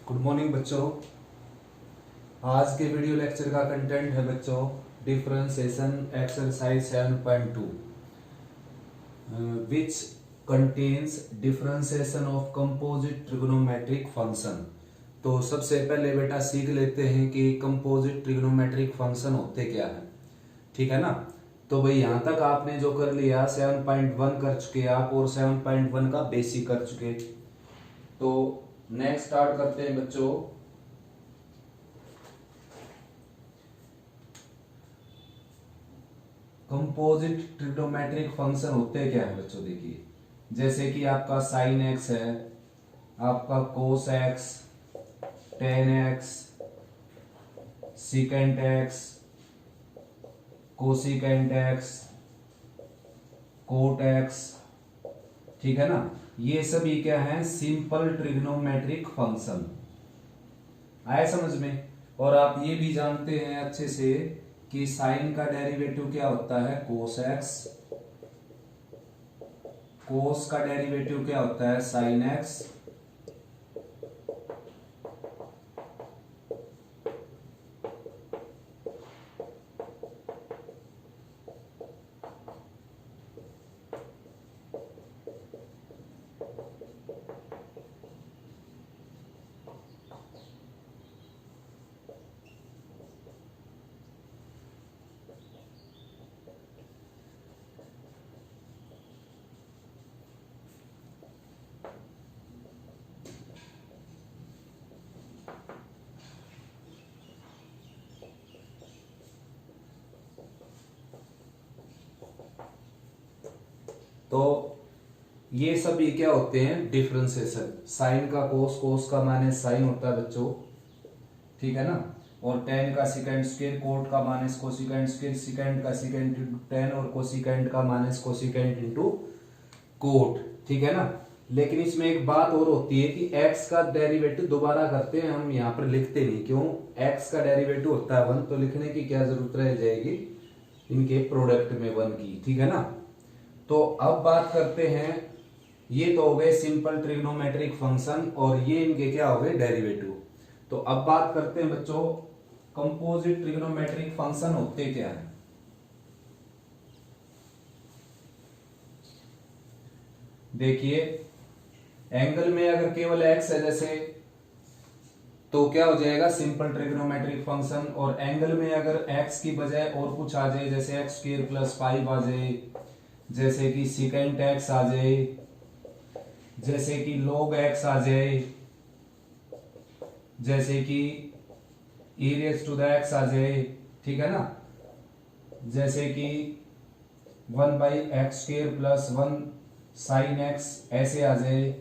Good morning बच्चों। आज के वीडियो लेक्चर का कंटेंट है बच्चों differentiation exercise 7.2 which contains differentiation of composite trigonometric function. तो सबसे पहले बेटा सीख लेते हैं कि कंपोजिट ट्रिग्नोमेट्रिक फंक्शन होते क्या है। ठीक है ना। तो भाई यहां तक आपने जो कर लिया 7.1 कर चुके आप और 7.1 का बेसिक कर चुके। तो नेक्स्ट स्टार्ट करते हैं बच्चों। कंपोजिट ट्रिग्नोमेट्रिक फंक्शन होते क्या है बच्चों, देखिए जैसे कि आपका साइन एक्स है, आपका cos x, tan x, secant x, cosecant x, cot x. ठीक है ना। ये सभी क्या है, सिंपल ट्रिग्नोमेट्रिक फंक्शन। आया समझ में। और आप ये भी जानते हैं अच्छे से कि साइन का डेरिवेटिव क्या होता है, कोस एक्स। कोस का डेरिवेटिव क्या होता है, साइन एक्स। तो ये सभी क्या होते हैं, डिफरेंशिएशन। साइन का कोस, कोस का माइनस साइन होता है बच्चों। ठीक है ना। और टेन का सिकेंड स्क्वायर, कोट का माइनस कोसिकेंड स्क्वायर, सिकेंड का सिकेंड इंटू टेन और कोसिकेंड का माइनस कोसिकेंड इंटू कोट। ठीक है ना। लेकिन इसमें एक बात और होती है कि x का डेरिवेटिव दोबारा करते हैं हम, यहाँ पर लिखते नहीं। क्यों? x का डेरिवेटिव होता है 1, तो लिखने की क्या जरूरत रह जाएगी इनके प्रोडक्ट में 1 की। ठीक है ना। तो अब बात करते हैं, ये तो हो गए सिंपल ट्रिग्नोमेट्रिक फंक्शन और ये इनके क्या हो गए, डेरिवेटिव। तो अब बात करते हैं बच्चों कंपोजिट ट्रिग्नोमेट्रिक फंक्शन होते क्या है। देखिए एंगल में अगर केवल x है जैसे, तो क्या हो जाएगा, सिंपल ट्रिग्नोमेट्रिक फंक्शन। और एंगल में अगर x की बजाय और कुछ आ जाए, जैसे एक्स स्क्वायर प्लस 5 आ जाए, जैसे कि सिकेंट एक्स आ जाए, जैसे कि log x आ जाए, जैसे कि e raise to the x आ जाए। ठीक है ना। जैसे कि 1/x² प्लस 1 साइन एक्स ऐसे आ जाए,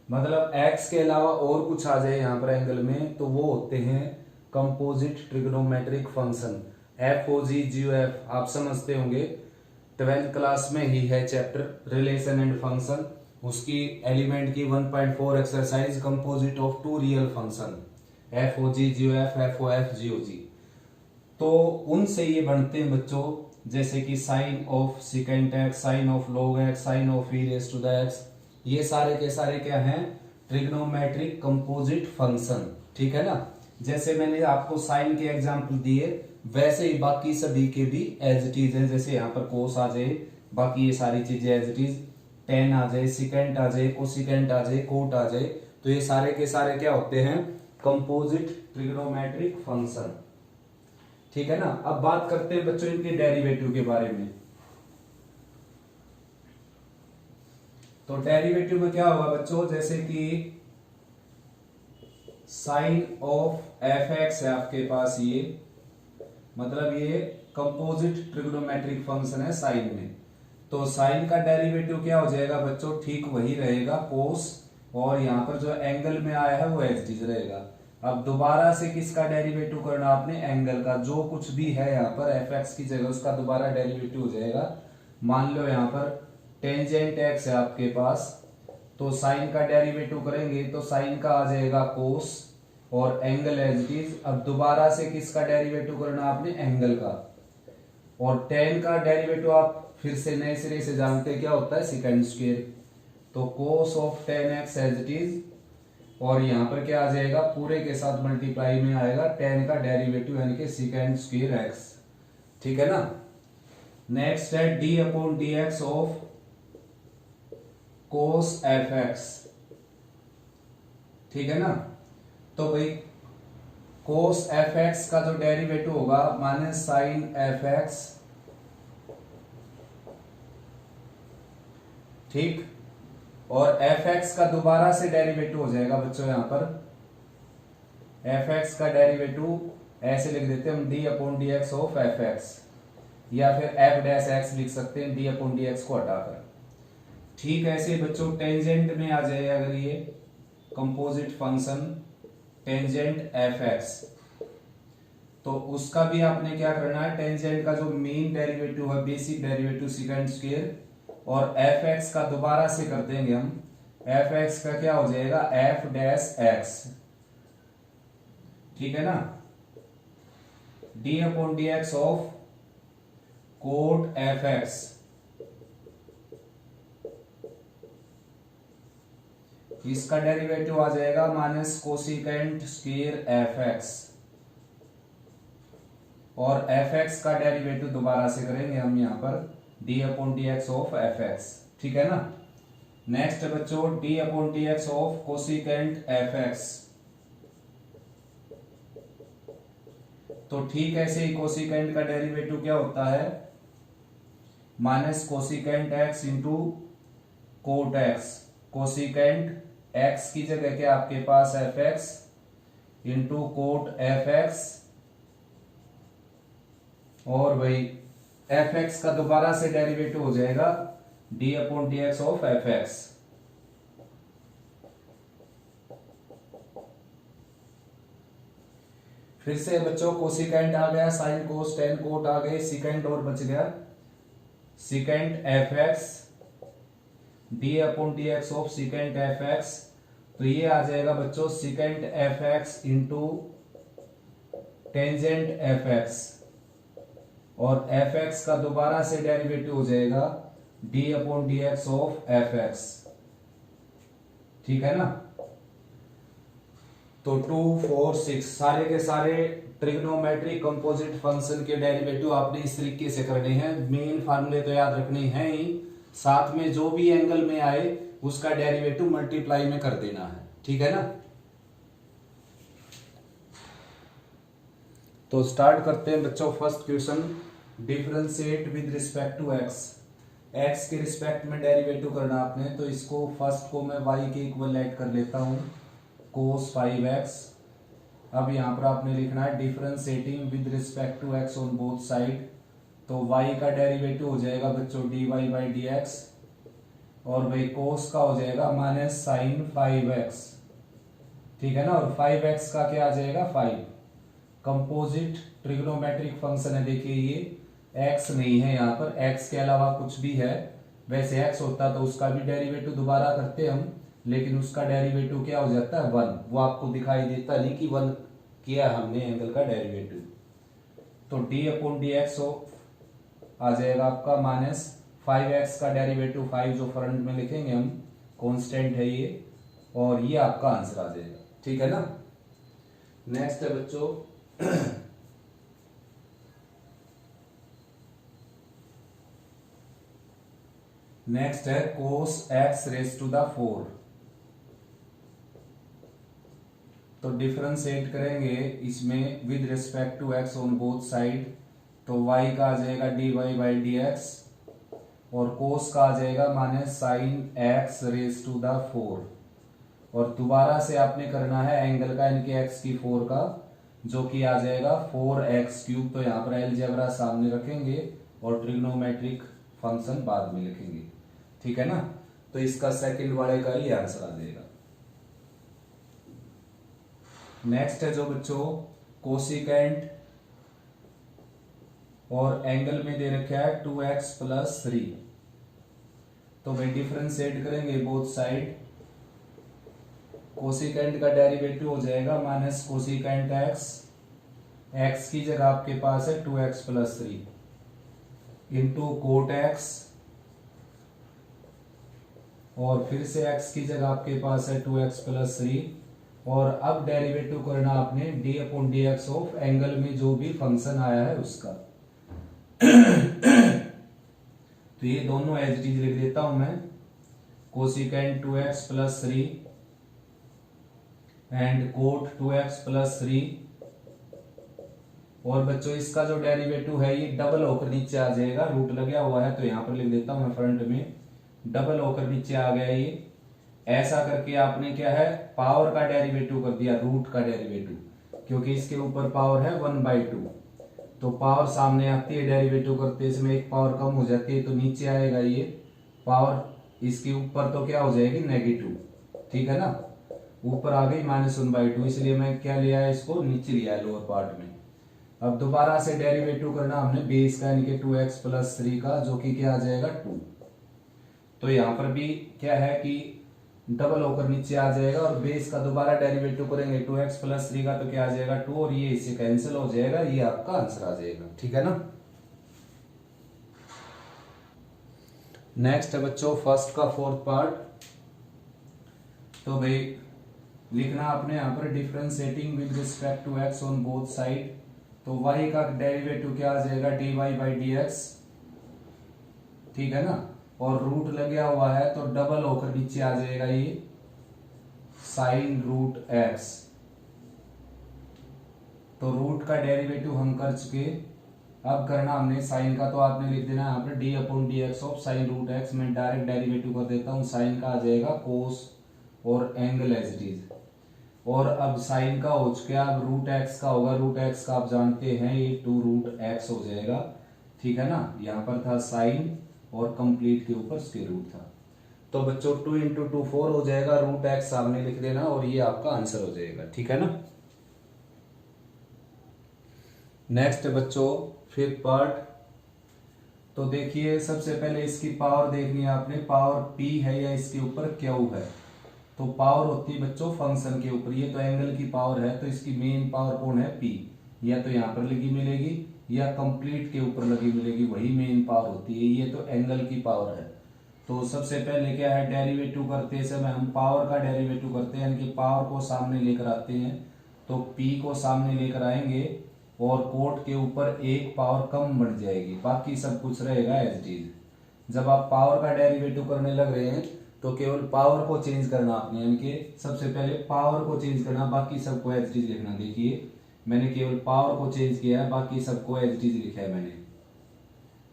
मतलब x के अलावा और कुछ आ जाए यहां पर एंगल में, तो वो होते हैं composite trigonometric function. F O G G F आप समझते होंगे, 12th क्लास में ही है चैप्टर रिलेशन एंड फंक्शन, उसकी एलिमेंट की 1.4 exercise composite of two real function, F O G G F, F O F G O G. तो उनसे ये बनते हैं बच्चों, जैसे कि sine of secant x, sine of log x, sine of e raise to the x। ये सारे के सारे क्या हैं, ट्रिग्नोमेट्रिक कंपोजिट फंक्शन। ठीक है ना। जैसे मैंने आपको साइन के एग्जांपल दिए, वैसे ही बाकी सभी के भी एज इट इज है। जैसे यहाँ पर कोस आ जाए, बाकी ये सारी चीजें एज इट इज, टेन आ जाए, सिकेंट आ जाए, कोसिकेंट आ जाए, कोट आ जाए, तो ये सारे के सारे क्या होते हैं, कंपोजिट ट्रिग्नोमेट्रिक फंक्शन। ठीक है ना। अब बात करते हैं बच्चों इनके डेरिवेटिव के बारे में। तो डेरिवेटिव में क्या होगा बच्चों, जैसे कि साइन ऑफ एफ एक्स है आपके पास, ये मतलब ये कंपोजिट ट्रिग्नोमेट्रिक फंक्शन है साइन में। तो साइन का डेरिवेटिव क्या हो जाएगा बच्चों, ठीक वही रहेगा कोस, और यहां पर जो एंगल में आया है वो एज इट रहेगा। अब दोबारा से किसका डेरिवेटिव करना आपने, एंगल का। जो कुछ भी है यहाँ पर एफ एक्स की जगह उसका दोबारा डेरिवेटिव हो जाएगा। मान लो यहाँ पर टेंजेंट एक्स है आपके पास, तो साइन का डेरिवेटिव करेंगे तो साइन का आ जाएगा कोस और एंगल एज इट इज। अब दोबारा से किसका डेरिवेटिव करना आपने, एंगल का। और टेन का डेरिवेटिव आप फिर से नए सिरे से जानते क्या होता है, सेकंड स्क्वायर। तो cos of tan x as it is और यहाँ पर क्या आ जाएगा, पूरे के साथ मल्टीप्लाई में आएगा tan का डेरिवेटिव यानी कि सेकेंड स्क्वायर एक्स। ठीक है ना। नेक्स्ट है D upon d x of cos F x. ठीक है ना। तो भाई कोस एफ एक्स का जो डेरिवेटिव होगा माइनस साइन एफ एक्स। ठीक। और एफ एक्स का दोबारा से डेरिवेटिव हो जाएगा बच्चों, यहां पर एफ एक्स का डेरिवेटिव ऐसे लिख देते हैं हम D upon d x of f x, या फिर एफ डैश एक्स लिख सकते हैं डी अपॉन डी एक्स को हटाकर। ठीक। ऐसे बच्चों टेंजेंट में आ जाए अगर ये composite function tangent F x, तो उसका भी आपने क्या करना है, टेंजेंट का जो मेन डेरिवेटिव है बेसिक डेरिवेटिव सेकंड स्क्वायर, और एफ एक्स का दोबारा से कर देंगे हम, एफ एक्स का क्या हो जाएगा एफ डैश एक्स। ठीक है ना। D upon d x of cot f x, इसका डेरिवेटिव आ जाएगा minus cosecant square f x, और एफ एक्स का डेरिवेटिव दोबारा से करेंगे हम यहां पर d upon d x of f x. ठीक है ना। नेक्स्ट बच्चों d upon d x of cosecant f x. तो ठीक ऐसे ही कोसिकेंट का डेरिवेटिव क्या होता है, minus cosecant x into cot x. Cosecant x की जगह क्या आपके पास f x into cot f x, और भाई एफ एक्स का दोबारा से डेरिवेटिव हो जाएगा D upon d x of f x. फिर से बच्चों कोसिकेंट आ गया, साइन कोस टेन कोट आ गए, सिकेंट और बच गया secant F x D upon d x of secant F x. तो ये आ जाएगा बच्चों secant F x into tangent F x, और एफ एक्स का दोबारा से डेरिवेटिव हो जाएगा D upon d x of f x. ठीक है ना। तो 2 4 6 सारे के सारे ट्रिग्नोमेट्रिक कंपोजिट फंक्शन के डेरिवेटिव आपने इस तरीके से करने हैं। मेन फार्मूले तो याद रखने हैं ही, साथ में जो भी एंगल में आए उसका डेरिवेटिव मल्टीप्लाई में कर देना है। ठीक है ना। तो स्टार्ट करते हैं बच्चों first question, differentiate with respect to x. X के रिस्पेक्ट में डेरिवेटिव करना आपने, तो इसको फर्स्ट को मैं y के इक्वल ऐड कर लेता हूं cos 5x। अब यहां पर आपने लिखना है differentiating with respect to x on both side, तो y का डेरिवेटिव हो जाएगा बच्चों dy बाई डी एक्स, और भाई cos का हो जाएगा माइनस साइन 5x। ठीक है ना। और 5x का क्या आ जाएगा 5। कंपोजिट ट्रिग्नोमेट्रिक फंक्शन है, देखिए ये x नहीं है यहाँ पर, x के अलावा कुछ भी है। वैसे x होता तो उसका भी डेरिवेटिव दोबारा करते हम, लेकिन उसका डेरिवेटिव क्या हो जाता है 1, वो आपको दिखाई देता नहीं कि 1 किया हमने एंगल का डेरिवेटिव। तो d अपॉन डी एक्स आ जाएगा आपका माइनस 5x का डेरिवेटिव 5 जो फ्रंट में लिखेंगे हम, कांस्टेंट है ये, और ये आपका आंसर आ जाएगा। ठीक है ना। नेक्स्ट है बच्चों नेक्स्ट है cos x raise to the 4। तो डिफरेंशिएट करेंगे इसमें with respect to x on both side, तो y का आ जाएगा dy बाई डी एक्स, और cos का आ जाएगा minus sine x raise to the 4। और दोबारा से आपने करना है एंगल का इनके x की 4 का, जो कि आ जाएगा 4x क्यूब। तो यहाँ पर अलजेब्रा सामने रखेंगे और ट्रिग्नोमेट्रिक फंक्शन बाद में लिखेंगे। ठीक है ना। तो इसका सेकंड वाले का ही आंसर आ जाएगा। नेक्स्ट है जो बच्चों कोसिकेंट और एंगल में दे रखा है 2x प्लस 3। तो भाई डिफरेंशिएट करेंगे बोथ साइड, कोसिकेंट का डेरिवेटिव हो जाएगा माइनस कोसिकेंट x की जगह आपके पास है 2x plus 3 into coat x, और फिर से x की जगह आपके पास है 2x प्लस 3 और अब डेरिवेटिव करना आपने D upon d x of angle में जो भी फंक्शन आया है उसका। तो ये दोनों एज इट इज लिख देता हूं मैं, cosecant 2x plus 3 and cot 2x plus 3। और बच्चों इसका जो डेरिवेटिव है ये डबल होकर नीचे आ जाएगा, रूट लगा हुआ है तो यहां पर लिख देता हूं मैं फ्रंट में, डबल होकर नीचे आ गया ये। ऐसा करके आपने क्या है, पावर का डेरिवेटिव कर दिया, रूट का डेरिवेटिव, क्योंकि इसके ऊपर पावर है 1/2, तो पावर सामने आती है, डेरिवेटिव करते इसमें एक पावर कम हो जाती है तो नीचे आएगा ये पावर, इसके ऊपर तो क्या हो जाएगी नेगेटिव, ठीक है ना, ऊपर आ गई -1/2, इसलिए मैं क्या लिया है, इसको नीचे लिया है लोअर पार्ट में। अब दोबारा से डेरिवेटिव करना हमने बेस का यानी कि 2x प्लस 3 का, जो कि क्या आ जाएगा 2। तो यहां पर भी क्या है कि डबल होकर नीचे आ जाएगा, और बेस का दोबारा डेरिवेटिव करेंगे 2x प्लस 3 का तो क्या आ जाएगा 2, और ये इससे कैंसिल हो जाएगा, ये आपका आंसर आ जाएगा, ठीक है ना। नेक्स्ट है बच्चों फर्स्ट का फोर्थ पार्ट। तो भाई लिखना आपने यहाँ पर differentiating with respect to x on both side, तो y का डेरिवेटिव क्या आ जाएगा dy/dx, ठीक है ना, और रूट लगा हुआ है तो डबल होकर नीचे आ जाएगा ये साइन रूट x। तो रूट का डेरिवेटिव हम कर चुके, अब करना हमने साइन का, तो आपने लिख देना यहाँ पर d upon d x of sine root x. मैं डायरेक्ट डेरिवेटिव कर देता हूँ, साइन का आ जाएगा कोस और एंगल एज इट इज। और अब साइन का हो चुका, अब रूट एक्स का होगा, रूट एक्स का आप जानते हैं ये 2 रूट एक्स हो जाएगा, ठीक है ना। यहाँ पर था साइन और कंप्लीट के ऊपर स्क्वायर रूट था, तो बच्चों 2 × 2 4 हो जाएगा, रूट एक्स सामने लिख देना और ये आपका आंसर हो जाएगा, ठीक है ना। नेक्स्ट बच्चों फिफ्थ पार्ट। तो देखिए सबसे पहले इसकी पावर देखनी है आपने, पावर p है या इसके ऊपर q है। तो पावर होती है बच्चों फंक्शन के ऊपर, ये तो एंगल की पावर है तो इसकी मेन पावर कौन है p, या तो यहाँ पर लगी मिलेगी या कंप्लीट के ऊपर लगी मिलेगी, वही मेन पावर होती है, ये तो एंगल की पावर है। तो सबसे पहले क्या है, डेरिवेटिव करते समय हम पावर का डेरिवेटिव करते हैं, यानी कि पावर को सामने लेकर आते हैं, तो p को सामने लेकर आएंगे और कोट के ऊपर एक पावर कम बढ़ जाएगी, बाकी सब कुछ रहेगा एज इट इज। जब आप पावर का डेरिवेटिव करने लग रहे हैं तो केवल पावर को चेंज करना आपने, यानी कि सबसे पहले पावर को चेंज करना, बाकी सबको एज इट इज लिखना। देखिए मैंने केवल पावर को चेंज किया है, बाकी सबको एज इट इज लिखा है मैंने,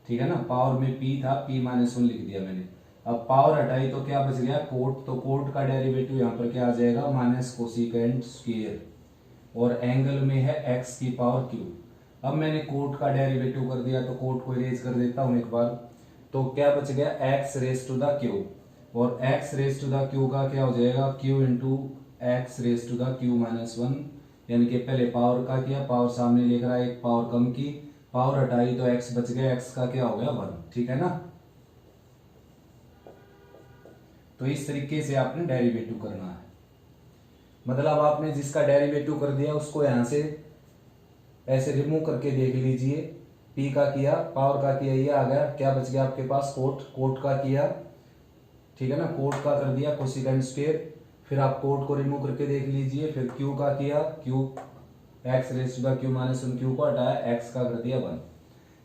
ठीक है ना। पावर में p था, p-1 लिख दिया मैंने। अब पावर हटाई तो क्या बच गया कोट, तो कोट का डेरिवेटिव यहाँ पर क्या आ जाएगा माइनस कोसिकेंट स्क्वायर, और एंगल में है x की पावर q। अब मैंने कोट का डेरिवेटिव कर दिया तो कोट को इरेज कर देता हूं एक बार, तो क्या बच गया x raise to the q, और x raise to the q का क्या हो जाएगा q into x raise to the q-1, यानी कि पहले पावर का किया, पावर सामने लेकर आया, एक पावर कम की, पावर हटाई तो x बच गया, x का क्या हो गया 1, ठीक है ना। तो इस तरीके से आपने डेरिवेटिव करना है, मतलब आपने जिसका डेरिवेटिव कर दिया उसको यहां से ऐसे रिमूव करके देख लीजिए, p का किया, पावर का किया, ये आ गया, क्या बच गया आपके पास कोट, कोट का किया, ठीक है ना, कोट का कर दिया कोसिकेंट स्क्वायर, फिर आप कोट को रिमूव करके देख लीजिए, फिर q का किया, q x raise to the q-1, q को हटाया, x का कर दिया 1।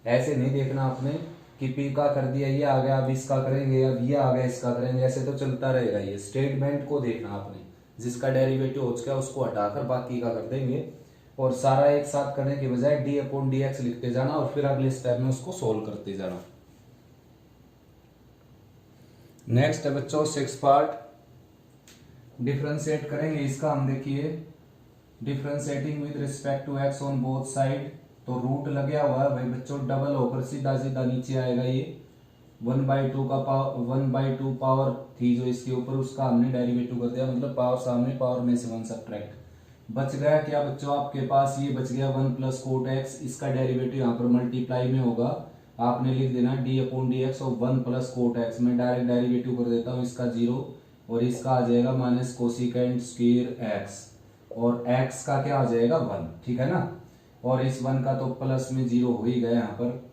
ऐसे नहीं देखना आपने कि p का कर दिया ये आ गया, अब इसका करेंगे, अब ये आ गया इसका करेंगे, ऐसे तो चलता रहेगा। ये स्टेटमेंट को देखना आपने, जिसका डेरिवेटिव हो चुका है उसको हटाकर बाकी का कर देंगे, और सारा एक साथ करने के बजाय डी अपॉन डी एक्स लिखते जाना और फिर अगले स्टेप में उसको सोल्व करते जाना। नेक्स्ट है बच्चों सिक्स पार्ट, डिफरेंशिएट करेंगे इसका हम। देखिए differentiating with respect to x on both side, तो रूट लगा हुआ है भाई बच्चों, डबल होकर सीधा सीधा नीचे आएगा ये 1/2 का पावर, 1/2 पावर थी जो इसके ऊपर, उसका हमने डेरिवेटिव कर दिया, मतलब पावर सामने, पावर में से 1 सब्ट्रैक्ट, बच गया क्या बच्चों आपके पास, ये बच गया 1 प्लस कोट एक्स, इसका डेरिवेटिव यहाँ पर मल्टीप्लाई में होगा, आपने लिख देना डी अपॉन डी एक्स और 1 प्लस कोट एक्स। मैं डायरेक्ट डेरिवेटिव कर देता हूँ, इसका 0 और इसका आ जाएगा माइनस कोसिकेंट स्क्वायर एक्स, और x का क्या आ जाएगा 1, ठीक है ना, और इस 1 का तो प्लस में 0 हो ही गया यहाँ पर,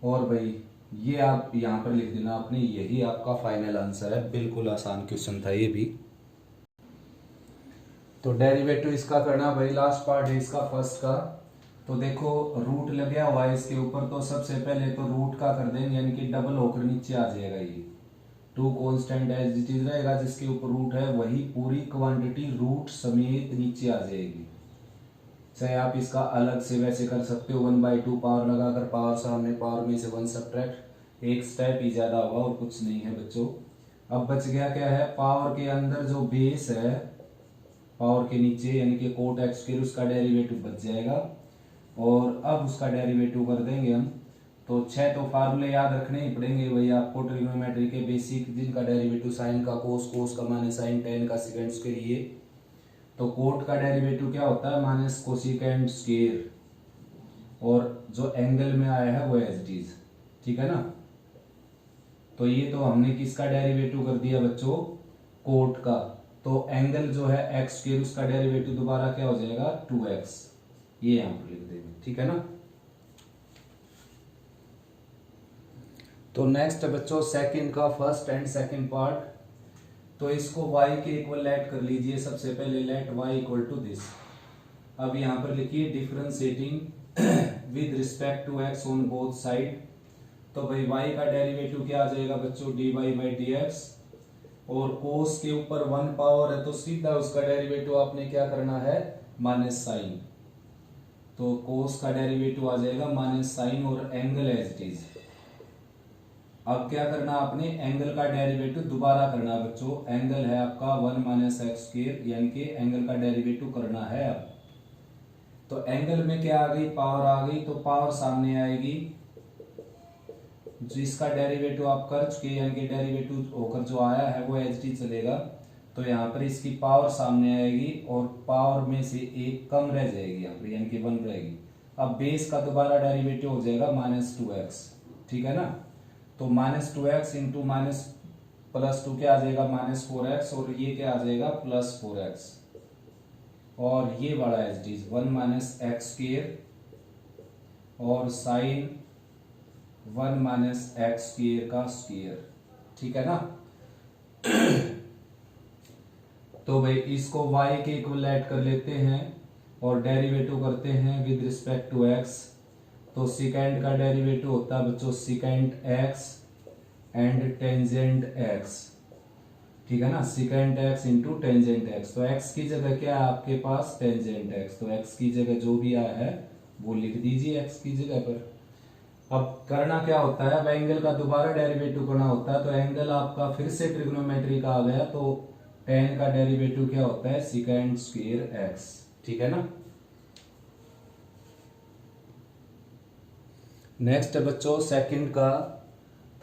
और भाई ये आप यहाँ पर लिख देना आपने, यही आपका फाइनल आंसर है। बिल्कुल आसान क्वेश्चन था ये भी। तो डेरिवेटिव इसका करना भाई, लास्ट पार्ट है इसका फर्स्ट का। तो देखो रूट लगा हुआ है इसके ऊपर, तो सबसे पहले तो रूट का कर देंगे, यानी कि डबल होकर नीचे आ जाएगा। ये two constant as it is रहेगा, जिसके ऊपर रूट है वही पूरी क्वांटिटी रूट समेत नीचे आ जाएगी। चाहे आप इसका अलग से वैसे कर सकते हो, 1/2 पावर लगाकर, पावर सामने, पावर में से 1 सब्ट्रैक्ट, एक स्टेप ही ज्यादा होगा और कुछ नहीं है बच्चों। अब बच गया क्या है, पावर के अंदर जो बेस है, पावर के नीचे यानी कि कोट एक्स स्क्वायर, उसका डेरिवेटिव बच जाएगा। और अब उसका डेरिवेटिव कर देंगे हम। तो 6 तो फार्मूले याद रखने ही पड़ेंगे वही आपको, ट्रिग्नोमेट्री के बेसिक, जिनका डेरिवेटिव साइन का कोस, कोस का माइनस साइन, टेन का सेकेंड स्क्वायर। ये तो कोट का डेरिवेटिव क्या होता है, माइनस कोसिकेंट स्क्वायर, और जो एंगल में आया है वो एज इट इज, ठीक है ना। तो ये तो हमने किसका डेरिवेटिव कर दिया बच्चों, कोट का। तो एंगल जो है एक्स स्क्वायर, उसका डेरिवेटिव दोबारा क्या हो जाएगा, 2x, ये यहां पर लिख देंगे, ठीक है ना। तो नेक्स्ट है बच्चों सेकंड का फर्स्ट एंड सेकंड पार्ट। तो इसको y के इक्वल लेट कर लीजिए, सबसे पहले let y equal to this. अब यहां पर लिखिए differentiating with respect to x on both side. तो भाई y का डेरिवेटिव क्या आ जाएगा बच्चों, dy/dx, और कोस के ऊपर 1 पावर है तो सीधा उसका डेरिवेटिव आपने क्या करना है, माइनस साइन। तो कोस का डेरिवेटिव आ जाएगा माइनस साइन, और एंगल एज इट इज। अब क्या करना आपने, एंगल का डेरिवेटिव दोबारा करना है बच्चों। एंगल है आपका 1 माइनस एक्स स्क्वायर, यानी कि एंगल का डेरिवेटिव करना है अब। तो एंगल में क्या आ गई, पावर आ गई, तो पावर सामने आएगी, जिसका डेरिवेटिव आप कर चुके, यानी कि डेरिवेटिव होकर जो आया है वो एच डी चलेगा। तो यहाँ पर इसकी पावर सामने आएगी, और पावर में से एक कम रह जाएगी यहाँ पर, यानी कि 1 रहेगी। अब बेस का दोबारा डेरिवेटिव हो जाएगा -2x, ठीक है ना। तो -2x इंटू माइनस प्लस 2 क्या आ जाएगा, -4x, और ये क्या आ जाएगा, +4x, और ये बड़ा H D 1 minus x square, और साइन 1 माइनस एक्स स्क्वायर का स्क्वायर, ठीक है ना। तो भाई इसको y के इक्वल ऐड कर लेते हैं, और डेरिवेटिव करते हैं विद रिस्पेक्ट टू x। तो सिकेंड का डेरिवेटिव होता है बच्चों secant x and tangent x, ठीक है ना। Secant x into tangent x। तो x की जगह क्या है आपके पास, टेंजेंट x। तो x की जगह जो भी आया है वो लिख दीजिए x की जगह पर। अब करना क्या होता है, अब एंगल का दोबारा डेरिवेटिव करना होता है। तो एंगल आपका फिर से ट्रिग्नोमेट्री का आ गया, तो टेन का डेरिवेटिव क्या होता है, सिकेंड स्क्वायर x, ठीक है ना। नेक्स्ट है बच्चों सेकंड का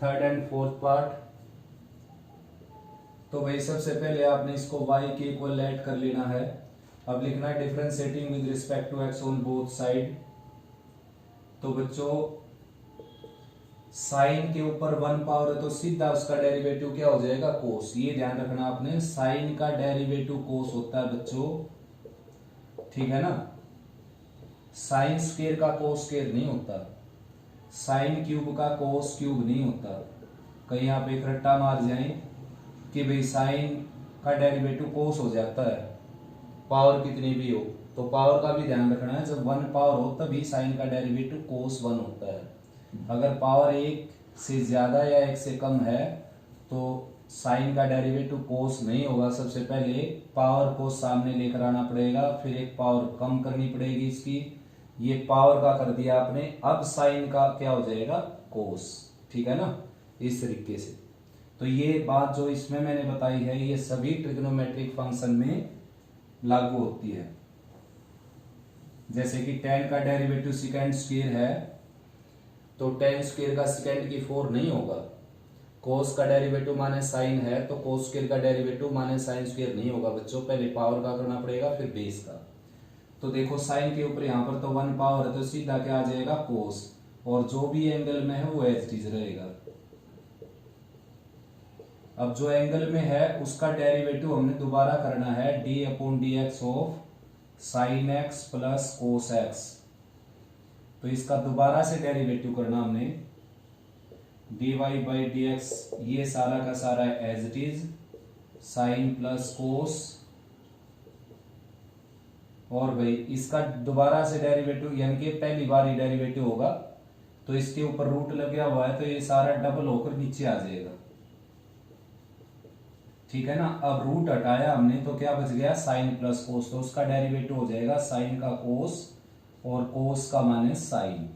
थर्ड एंड फोर्थ पार्ट। तो भाई सबसे पहले आपने इसको y के इक्वल ऐड कर लेना है। अब लिखना है differentiating with respect to x on both side. तो बच्चों साइन के ऊपर 1 पावर है तो सीधा उसका डेरिवेटिव क्या हो जाएगा, कोस। ये ध्यान रखना आपने, साइन का डेरिवेटिव कोस होता है बच्चों, ठीक है ना। साइन स्क्वायर का कोस स्क्वायर नहीं होता, साइन क्यूब का कोस क्यूब नहीं होता। कहीं आप एक रट्टा मार जाएं कि भाई साइन का डेरिवेटिव कोस हो जाता है, पावर कितनी भी हो। तो पावर का भी ध्यान रखना है, जब 1 पावर हो तभी साइन का डेरिवेटिव कोस 1 होता है। अगर पावर 1 से ज्यादा या 1 से कम है तो साइन का डेरिवेटिव कोस नहीं होगा। सबसे पहले पावर को सामने लेकर आना पड़ेगा, फिर एक पावर कम करनी पड़ेगी इसकी। ये पावर का कर दिया आपने, अब साइन का क्या हो जाएगा, कोस, ठीक है ना, इस तरीके से। तो ये बात जो इसमें मैंने बताई है ये सभी ट्रिग्नोमेट्रिक फंक्शन में लागू होती है। जैसे कि tan का डेरिवेटिव सेकंड स्क्वायर है तो tan स्क्वायर का सेकंड की 4 नहीं होगा। cos का डेरिवेटिव माइनस साइन है तो cos स्क्वायर का डेरिवेटिव माइनस साइन स्क्वायर नहीं होगा बच्चों, पहले पावर का करना पड़ेगा फिर बेस का। तो देखो साइन के ऊपर यहाँ पर तो 1 पावर है तो सीधा क्या आ जाएगा, cos, और जो भी एंगल में है वो एज इट इज रहेगा। अब जो एंगल में है उसका डेरिवेटिव हमने दोबारा करना है, d/dx of sine x plus cos x. तो इसका दोबारा से डेरिवेटिव करना हमने, dy/dx, ये सारा का सारा as it is, sine plus cos और भाई इसका दोबारा से डेरिवेटिव यानी कि पहली बार ही डेरिवेटिव होगा, तो इसके ऊपर रूट लग गया हुआ है तो ये सारा डबल होकर नीचे आ जाएगा। ठीक है ना। अब रूट हटाया हमने तो क्या बच गया, साइन प्लस कोस, तो उसका डेरिवेटिव हो जाएगा साइन का कोस और कोस का माइनस साइन।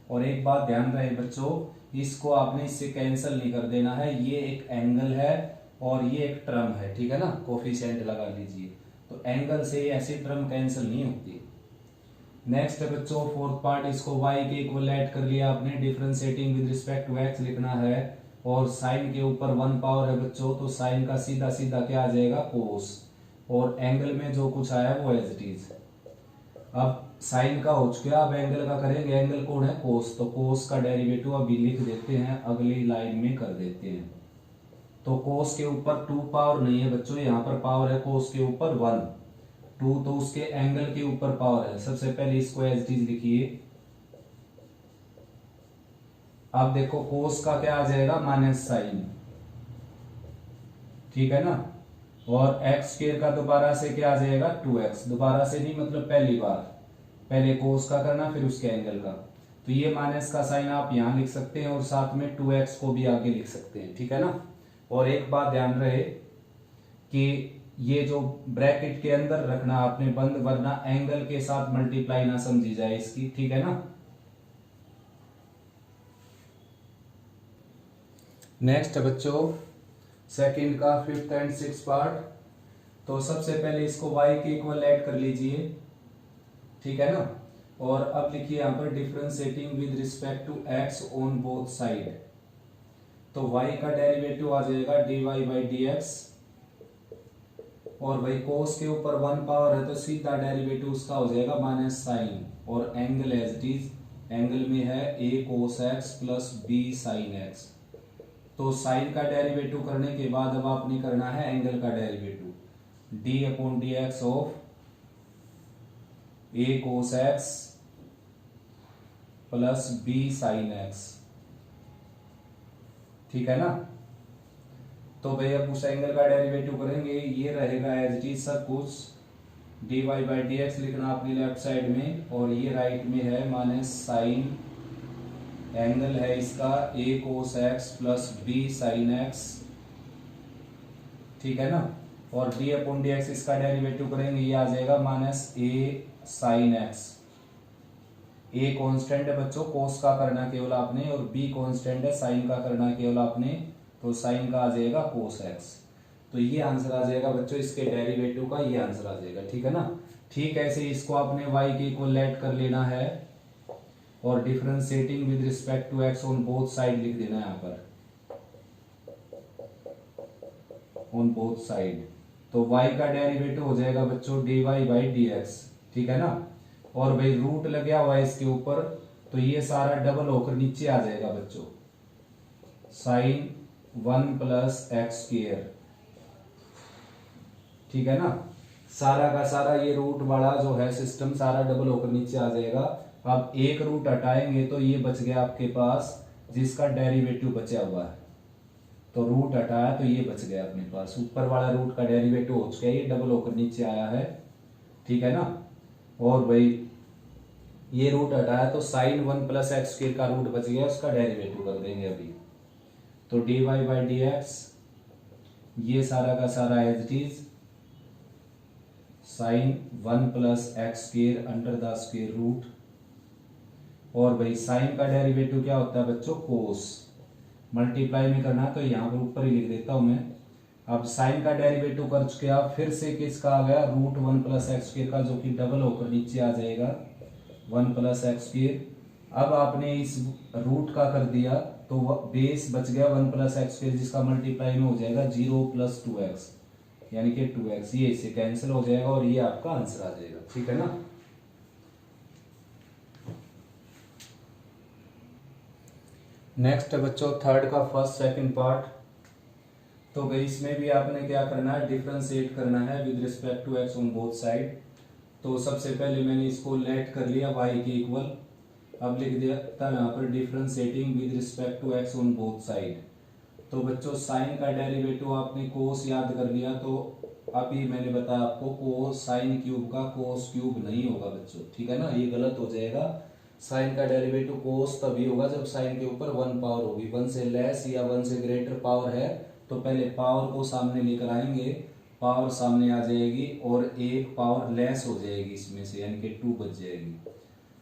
और एक बात ध्यान रहे बच्चों, इसको आपने इससे कैंसिल नहीं कर देना है, ये एक एंगल है और ये एक टर्म है, ठीक है ना, कोफिशिएंट लगा लीजिए। तो एंगल से ऐसी टर्म कैंसिल नहीं होती। नेक्स्ट है बच्चों फोर्थ पार्ट, इसको y के इक्वल ऐड कर लिया आपने, differentiating with respect to x लिखना है और साइन के ऊपर 1 पावर है बच्चों, तो साइन का सीधा सीधा क्या आ जाएगा, कोस, और एंगल में जो कुछ आया वो एज इट इज। अब साइन का हो चुका, अब एंगल का करेंगे, एंगल कौन है, कोस, तो कोस का डेरिवेटिव अभी लिख देते हैं, अगली लाइन में कर देते हैं। तो कोस के ऊपर 2 पावर नहीं है बच्चों, यहाँ पर पावर है कोस के ऊपर 1, 2 तो उसके एंगल के ऊपर पावर है। सबसे पहले इसको एज इट इज लिखिए। अब देखो कोस का क्या आ जाएगा, माइनस साइन, ठीक है ना, और एक्स स्क्वायर का दोबारा से क्या आ जाएगा, 2x, दोबारा से नहीं मतलब पहली बार, पहले कोस का करना फिर उसके एंगल का, तो ये माइनस का साइन आप यहां लिख सकते हैं और साथ में 2x को भी आगे लिख सकते हैं, ठीक है ना। और एक बात ध्यान रहे कि ये जो ब्रैकेट के अंदर रखना आपने बंद, वरना एंगल के साथ मल्टीप्लाई ना समझी जाए इसकी, ठीक है ना। नेक्स्ट बच्चों सेकंड का 5th एंड 6th पार्ट, तो सबसे पहले इसको y के इक्वल ऐड कर लीजिए, ठीक है ना। और अब लिखिए यहां पर differentiating with respect to x on both side, तो y का डेरिवेटिव आ जाएगा dy बाई dx, और भाई कोस के ऊपर 1 पावर है तो सीधा डेरिवेटिव उसका हो जाएगा माइनस साइन, और angle as it is, angle में है a cos x plus b sin x। तो साइन का डेरिवेटिव करने के बाद अब आपने करना है एंगल का derivative, d upon d x of a cos x plus b sin x, ठीक है ना। तो भाई अब उस एंगल का डेरिवेटिव करेंगे, ये रहेगा एज इट इज सब कुछ, dy बाई डी एक्स लिखना अपनी लेफ्ट साइड में, और ये राइट में है माइनस साइन, एंगल है इसका a cos x plus b sin x, ठीक है ना। और d अपॉन डी एक्स इसका डेरिवेटिव करेंगे, ये आ जाएगा minus a sin x, a constant है बच्चों, cos का करना केवल आपने, और b कांस्टेंट है, sin का करना केवल आपने, तो sin का आ जाएगा cos x। तो ये आंसर आ जाएगा बच्चों इसके डेरिवेटिव का, ये आंसर आ जाएगा, ठीक है ना। ठीक ऐसे इसको आपने y के इक्वल ऐड कर लेना है और differentiating with respect to x on both side लिख देना है यहाँ पर, ऑन बोथ साइड। तो y का डेरिवेटिव हो जाएगा बच्चों dy बाई dx, ठीक है ना। और भाई रूट लग गया हुआ इसके ऊपर, तो ये सारा डबल होकर नीचे आ जाएगा बच्चों, साइन 1 प्लस एक्स स्क्वायर, ठीक है ना। सारा का सारा ये रूट वाला जो है सिस्टम सारा डबल होकर नीचे आ जाएगा। अब एक रूट हटाएंगे तो ये बच गया आपके पास जिसका डेरिवेटिव बचा हुआ है, तो रूट हटाया तो ये बच गया अपने पास, ऊपर वाला रूट का डेरिवेटिव हो चुका है, ये डबल होकर नीचे आया है, ठीक है ना। और भाई ये रूट हटाया तो साइन 1 प्लस एक्स स्क्वायर का रूट बच गया, उसका डेरिवेटिव कर देंगे अभी, तो dy बाई डी एक्स, ये सारा का सारा as it is sine 1 plus x square under the square root, और भाई साइन का डेरिवेटिव क्या होता है बच्चों, कोस, मल्टीप्लाई में करना तो यहाँ पर ऊपर ही लिख देता हूं मैं। अब साइन का डेरिवेटिव कर चुके आप, फिर से किसका आ गया, रूट 1 प्लस एक्स स्क्वायर का, जो कि डबल होकर नीचे आ जाएगा 1 प्लस एक्स स्क्वायर। अब आपने इस रूट का कर दिया तो बेस बच गया 1 प्लस एक्स स्क्वायर, जिसका मल्टीप्लाई में हो जाएगा 0 प्लस 2x, यानी कि 2x, ये इससे कैंसिल हो जाएगा और ये आपका आंसर आ जाएगा, ठीक है ना। नेक्स्ट है बच्चों थर्ड का फर्स्ट सेकंड पार्ट, तो भाई इसमें भी आपने क्या करना है, डिफरेंशिएट करना है with respect to x on both side. तो सबसे पहले मैंने इसको लेट कर लिया y के इक्वल, अब लिख दिया था यहाँ पर differentiating with respect to x on both side. तो बच्चों साइन का डेरिवेटिव आपने कोस याद कर लिया, तो अभी मैंने बताया आपको कोस साइन क्यूब का कोस क्यूब नहीं होगा बच्चों, ठीक है ना, ये गलत हो जाएगा। साइन का डेरिवेटिव कोस तभी होगा जब साइन के ऊपर 1 पावर होगी। 1 से लेस या 1 से ग्रेटर पावर है तो पहले पावर को सामने लेकर आएंगे, पावर सामने आ जाएगी और एक पावर लेस हो जाएगी इसमें से, यानी कि 2 बच जाएगी।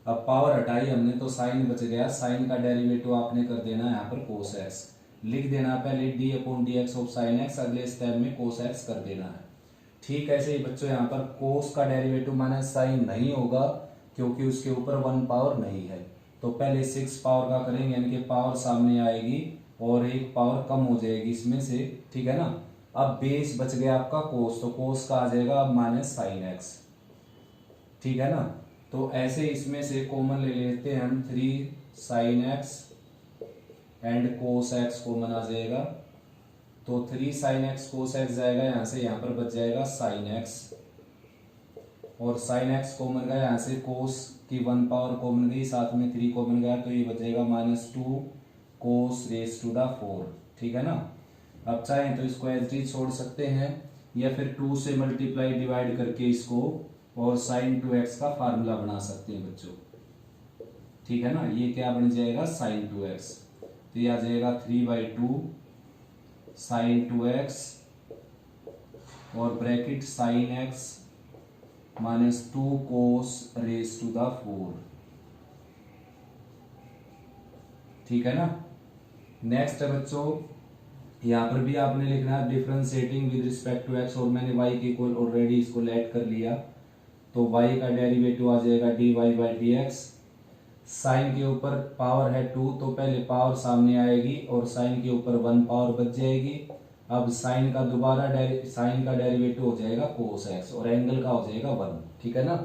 अब पावर हटाई हमने तो साइन बच गया, साइन का डेरिवेटिव आपने कर देना यहाँ पर कोस एक्स, लिख देना पहले D upon d x of sine x, अगले स्टेप में कोस एक्स कर देना है। ठीक ऐसे ही बच्चों यहाँ पर कोस का डेरिवेटिव माने साइन नहीं होगा क्योंकि उसके ऊपर 1 पावर नहीं है, तो पहले 6 पावर का करेंगे, यानी कि पावर सामने आएगी और एक पावर कम हो जाएगी इसमें से, ठीक है ना। अब बेस बच गया आपका कोस, तो कोस का आ जाएगा माइनस साइन एक्स, ठीक है ना। तो ऐसे इसमें से कॉमन ले लेते हैं हम, 3 sine x and cos x common आ जाएगा, तो 3 साइन एक्स कोस एक्स जाएगा यहाँ से, यहाँ पर बच जाएगा साइन एक्स, और साइन एक्स कॉमन गया यहाँ से, कोस की 1 पावर कॉमन गई, साथ में 3 कॉमन गया, तो ये बचेगा -2 कोस रेस टू द 4, ठीक है ना। अब चाहें तो इसको एज डी छोड़ सकते हैं या फिर 2 से मल्टीप्लाई डिवाइड करके इसको और साइन 2x का फार्मूला बना सकते हैं बच्चों, ठीक है ना। ये क्या बन जाएगा साइन 2x, तो ये आ जाएगा 3/2 साइन 2x और bracket sine x -2 cos raise to the 4, ठीक है ना। नेक्स्ट है बच्चों, यहाँ पर भी आपने लिखना है differentiating with respect to x, और मैंने y के इक्वल ऑलरेडी इसको लेट कर लिया, तो y का डेरिवेटिव आ जाएगा dy/dx। साइन के ऊपर पावर है 2 तो पहले पावर सामने आएगी और साइन के ऊपर 1 पावर बच जाएगी। अब साइन का दोबारा साइन का डेरिवेटिव हो जाएगा कोस एक्स और एंगल का हो जाएगा 1, ठीक है ना।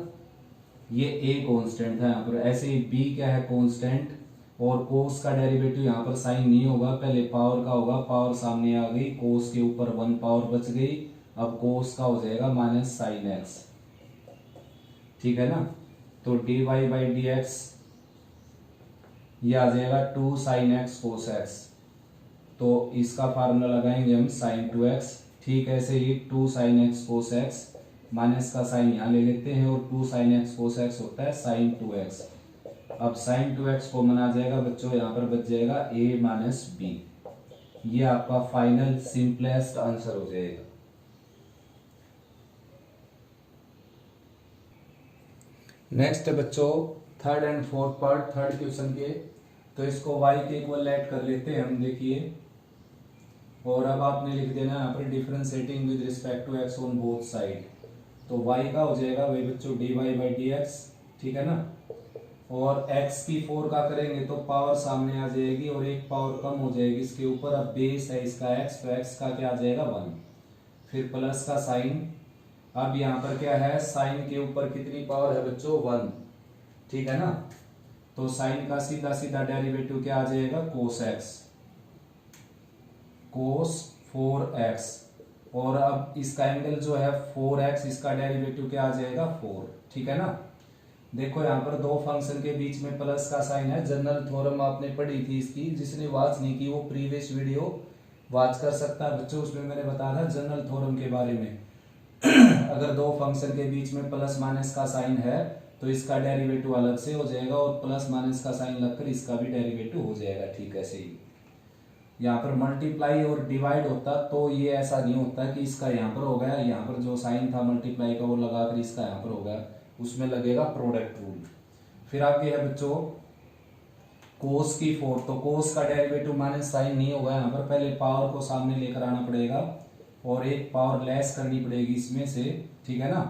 ये a कांस्टेंट है यहाँ पर, ऐसे ही b क्या है कांस्टेंट, और कोस का डेरिवेटिव यहाँ पर साइन नहीं होगा, पहले पावर का होगा, पावर सामने आ गई, कोस के ऊपर 1 पावर बच गई, अब कोस का हो जाएगा माइनस साइन एक्स, ठीक है ना। तो dy/dx ये आ जाएगा 2 साइन एक्स कोस एक्स, तो इसका फार्मूला लगाएंगे हम साइन 2x, ठीक ऐसे ही 2 sine x cos x, minus का साइन यहाँ ले लेते हैं और 2 साइन एक्स कोस एक्स होता है साइन 2x। अब साइन 2x कॉमन आ जाएगा बच्चों, यहाँ पर बच जाएगा a - b, ये आपका फाइनल सिंपलेस्ट आंसर हो जाएगा। नेक्स्ट है बच्चों third and fourth part, third question के, तो इसको y के इक्वल लेट कर लेते हैं हम, देखिए, और अब आपने लिख देना यहाँ पर differentiating with respect to x on both side, तो y का हो जाएगा वही बच्चों dy/dx, ठीक है ना। और x की 4 का करेंगे तो पावर सामने आ जाएगी और एक पावर कम हो जाएगी इसके ऊपर, अब बेस है इसका x, तो x का क्या आ जाएगा 1, फिर प्लस का साइन, अब यहाँ पर क्या है साइन के ऊपर कितनी पावर है बच्चों 1, ठीक है ना। तो साइन का सीधा सीधा डेरिवेटिव क्या आ जाएगा कोस एक्स, कोस 4x, और अब इसका एंगल जो है 4x, इसका डेरिवेटिव क्या आ जाएगा 4, ठीक है ना। देखो यहाँ पर दो फंक्शन के बीच में प्लस का साइन है, जनरल थ्योरम आपने पढ़ी थी इसकी, जिसने वॉच नहीं की वो प्रीवियस वीडियो वॉच कर सकता है बच्चों, उसमें मैंने बताया था जनरल थ्योरम के बारे में। अगर दो फंक्शन के बीच में प्लस माइनस का साइन है तो इसका डेरिवेटिव अलग से हो जाएगा और प्लस माइनस का साइन लगकर इसका भी डेरिवेटिव हो जाएगा, ठीक है। ऐसे ही यहाँ पर मल्टीप्लाई और डिवाइड होता तो ये ऐसा नहीं होता कि इसका यहाँ पर हो गया, यहाँ पर जो साइन था मल्टीप्लाई का वो लगाकर इसका यहाँ पर हो गया, उसमें लगेगा प्रोडक्ट रूल। फिर आगे है बच्चों कोस की 4, तो कोस का डेरिवेटिव माइनस साइन नहीं होगा, यहाँ पर पहले पावर को सामने लेकर आना पड़ेगा और एक पावर लेस करनी पड़ेगी इसमें से, ठीक है ना।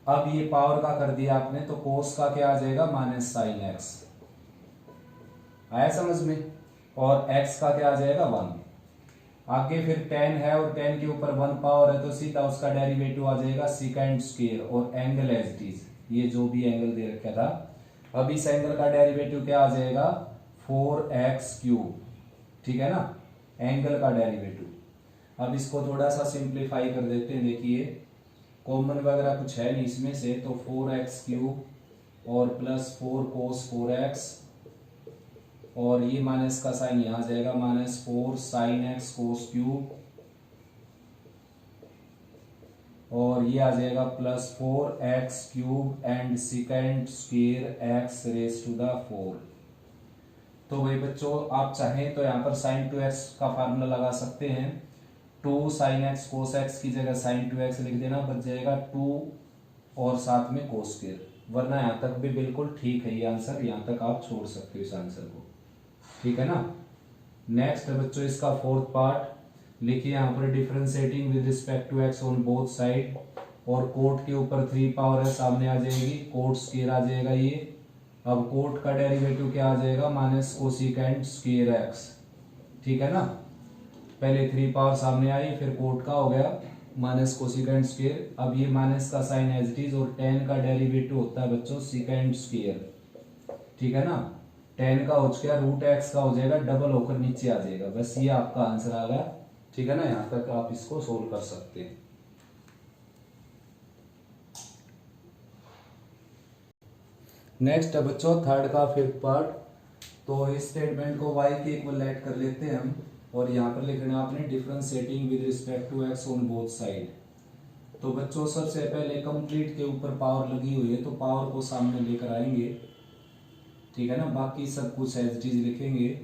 अब ये पावर का कर दिया आपने तो कोस का क्या आ जाएगा माइनस साइन एक्स, आया समझ में, और x का क्या आ जाएगा 1। आगे फिर tan है और tan के ऊपर 1 पावर है तो सीधा उसका डेरिवेटिव आ जाएगा सेकंड स्क्वायर, और एंगल एज इट इज, ये जो भी एंगल दे रखा था, अब इस एंगल का डेरिवेटिव क्या आ जाएगा 4x³, ठीक है ना, एंगल का डेरिवेटिव। अब इसको थोड़ा सा सिंप्लीफाई कर देते हैं, देखिए कॉमन वगैरह कुछ है नहीं इसमें से, तो 4x³ और प्लस 4 cos 4x, और ये माइनस का साइन यहाँ आ जाएगा -4 sin x cos क्यूब, और ये आ जाएगा +4x³ and second square x⁴। तो भाई बच्चों आप चाहें तो यहाँ पर sin 2x का फार्मूला लगा सकते हैं। 2 sin x cos x की जगह sin 2x लिख देना, बच जाएगा 2 और साथ में cos स्क्वायर। वरना यहाँ तक भी बिल्कुल ठीक है ये आंसर, यहाँ तक आप छोड़ सकते हो इस आंसर को, ठीक है ना। नेक्स्ट है बच्चों इसका फोर्थ पार्ट, लिखिए यहाँ पर differentiating with respect to x on both side, और कोट के ऊपर 3 पावर है सामने आ जाएगी, कोट स्क्वायर आ जाएगा ये। अब कोट का डेरिवेटिव क्या आ जाएगा, माइनस कोसिकेंट स्क्वायर x, ठीक है ना। पहले 3 पावर सामने आई, फिर कोट का हो गया माइनस कोसिकेंट स्क्वायर। अब ये माइनस का साइन एज इट इज, और tan का डेरिवेटिव होता है बच्चों सिकेंट स्क्वायर, ठीक है ना। tan का हो गया √x का हो जाएगा, डबल होकर नीचे आ जाएगा। बस ये आपका आंसर आ गया, ठीक है ना। यहाँ तक आप इसको सोल्व कर सकते हैं। नेक्स्ट है बच्चों थर्ड का फिफ्थ पार्ट। तो इस स्टेटमेंट को y के इक्वल लेट कर लेते हैं हम, और यहाँ पर लिखना आपने differentiating with respect to x on both side. तो बच्चों सबसे पहले कंप्लीट के ऊपर पावर लगी हुई है, तो पावर को सामने लेकर आएंगे, ठीक है ना। बाकी सब कुछ एज इट इज लिखेंगे।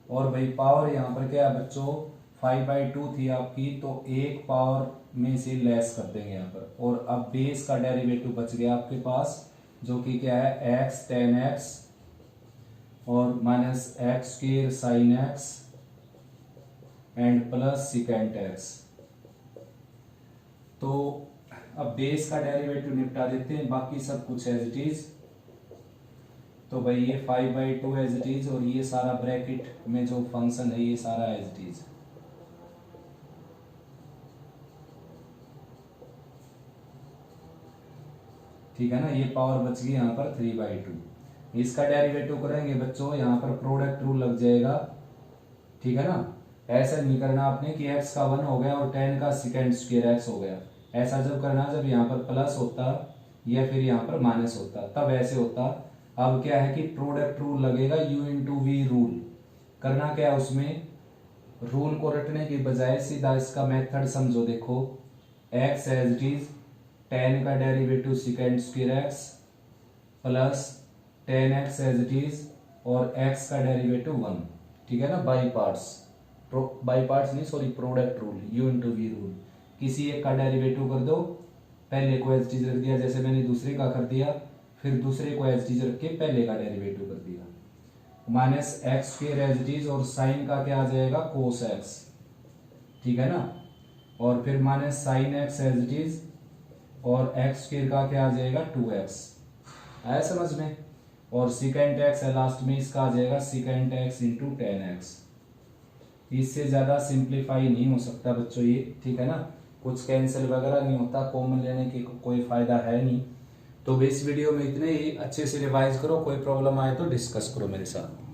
और भाई पावर यहाँ पर क्या है बच्चों 5/2 थी आपकी, तो एक पावर में से लेस कर देंगे यहाँ पर। और अब बेस का डेरिवेटिव बच गया आपके पास, जो कि क्या है x tan x और minus x² sin x and plus secant x। तो अब बेस का डेरिवेटिव निपटा देते हैं, बाकी सब कुछ एज इट इज। तो भाई ये 5/2 एज इट इज, और ये सारा ब्रैकेट में जो फंक्शन है ये सारा एज इट इज। ठीक है ना, ये पावर बच गई यहाँ पर 3/2। इसका डेरिवेटिव करेंगे बच्चों, यहाँ पर प्रोडक्ट रूल लग जाएगा, ठीक है ना। ऐसा नहीं करना आपने कि x का 1 हो गया और tan का सेकेंड स्क्वायर x हो गया। ऐसा जब करना जब यहाँ पर प्लस होता या फिर यहाँ पर माइनस होता, तब ऐसे होता। अब क्या है कि प्रोडक्ट रूल लगेगा, u/v रूल। करना क्या है उसमें, रूल को रटने की बजाय सीधा इसका मेथड समझो। देखो x as it is, tan का derivative second square x plus tan x as it is, और x का डेरिवेटिव 1, ठीक है ना। बाई पार्ट्स नहीं sorry, product rule u/v rule. किसी एक का डेरिवेटिव कर दो, पहले को एज इट इज रख दिया, जैसे मैंने दूसरे का कर दिया, फिर दूसरे को एज इट इज रख के पहले का डेरिवेटिव कर दिया। Minus x² as it is, और साइन का क्या आ जाएगा cos x, ठीक है ना। और फिर minus sine x as it is, और x² का क्या आ जाएगा 2x। आया समझ में। और सिकेंट x है लास्ट में, इसका आ जाएगा secant x into tan x। इससे ज्यादा सिंप्लीफाई नहीं हो सकता बच्चों ये, ठीक है ना। कुछ कैंसिल वगैरह नहीं होता, कॉमन लेने की कोई फायदा है नहीं। तो इस वीडियो में इतने ही, अच्छे से रिवाइज करो, कोई प्रॉब्लम आए तो डिस्कस करो मेरे साथ।